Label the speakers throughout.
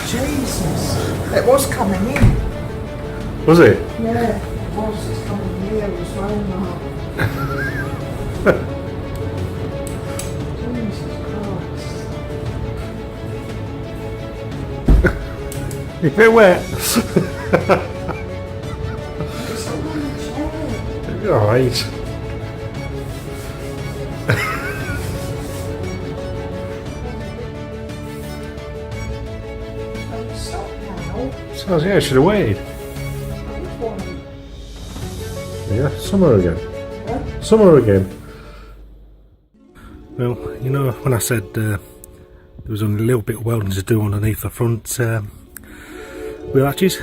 Speaker 1: Jesus. It was coming in.
Speaker 2: Was it?
Speaker 1: Yeah, it was. It's coming here as well now. Jesus Christ.
Speaker 2: You a bit wet.
Speaker 1: It's all on the chair.
Speaker 2: You're alright.
Speaker 1: Stop now.
Speaker 2: So yeah, I should have waited. Yeah, summer again.
Speaker 1: Huh?
Speaker 2: Summer again. Well, you know when I said there was only a little bit of welding to do underneath the front wheel arches?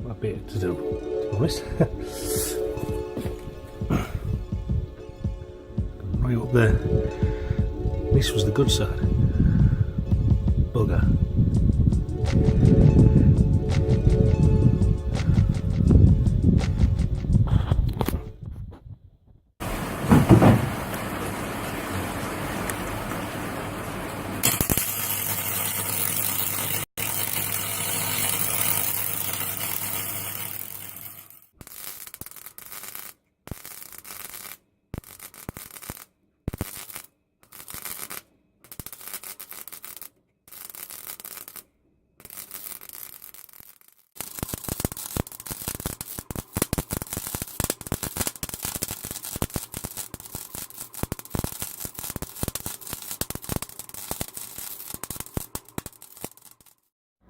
Speaker 2: A bit to do, to be honest. Right up there. This was the good side. Bugger.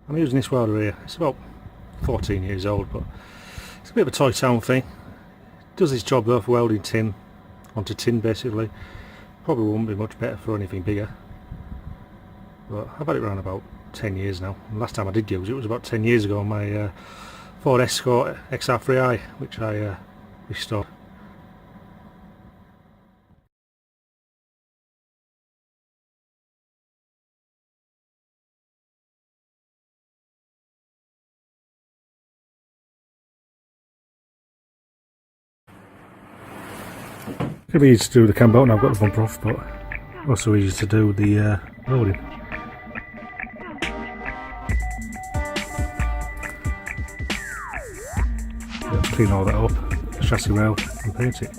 Speaker 2: I'm using this welder here. It's about 14 years old, but it's a bit of a toy town thing. It does its job though for welding tin onto tin basically. Probably won't be much better for anything bigger. But I've had it around about 10 years now. And last time I did use it was about 10 years ago on my Ford Escort XR3i, which I restored. Could be easy to do the cam belt, and I've got the bumper off, but also easy to do the welding. Let's clean all that up, the chassis rail, and paint it.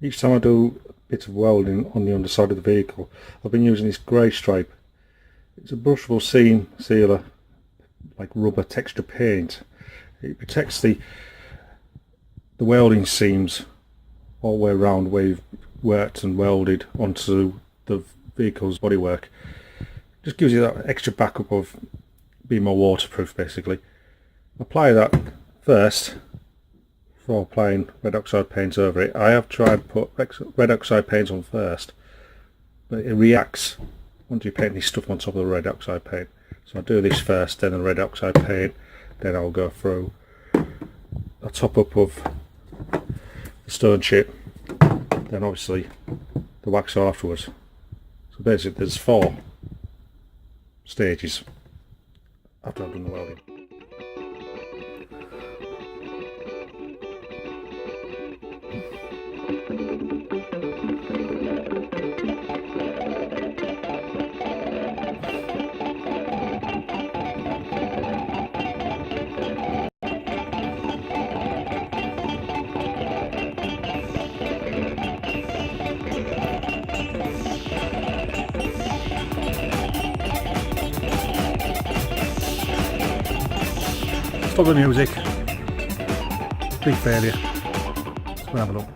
Speaker 2: Each time I do a bit of welding on the underside of the vehicle, I've been using this grey stripe. It's a brushable seam sealer, like rubber texture paint. It protects the welding seams all the way around where you've worked and welded onto the vehicle's bodywork. Just gives you that extra backup of being more waterproof basically. Apply that first before applying red oxide paint over it. I have tried to put red oxide paint on first, but it reacts once you paint this stuff on top of the red oxide paint. So I'll do this first, then the red oxide paint, then I'll go through a top up of the stone chip, then obviously the wax afterwards. So basically there's 4 stages after I've done the welding. Stop the music. Big failure. Let's go and have a look.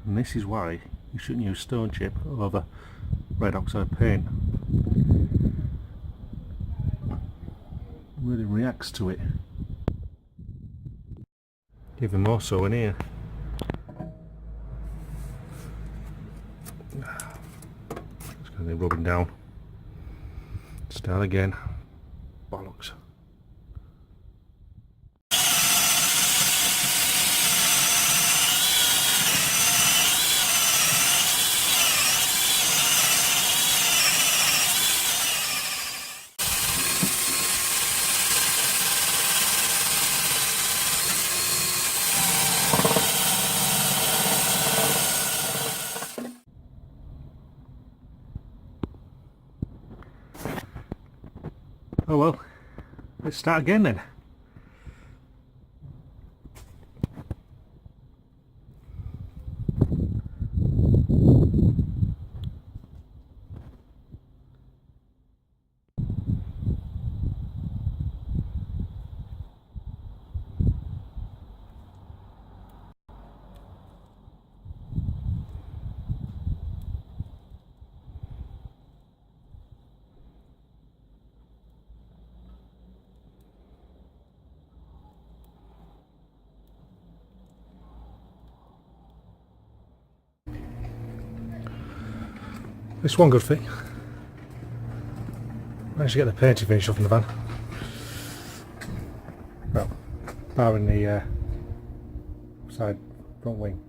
Speaker 2: And this is why you shouldn't use stone chip over red oxide paint. It really reacts to it. Even more so in here. Just going to be rubbing down. Start again. Bollocks. Oh well, let's start again then. It's one good thing. Managed to get the painting finish off in the van. Well, barring the side front wing.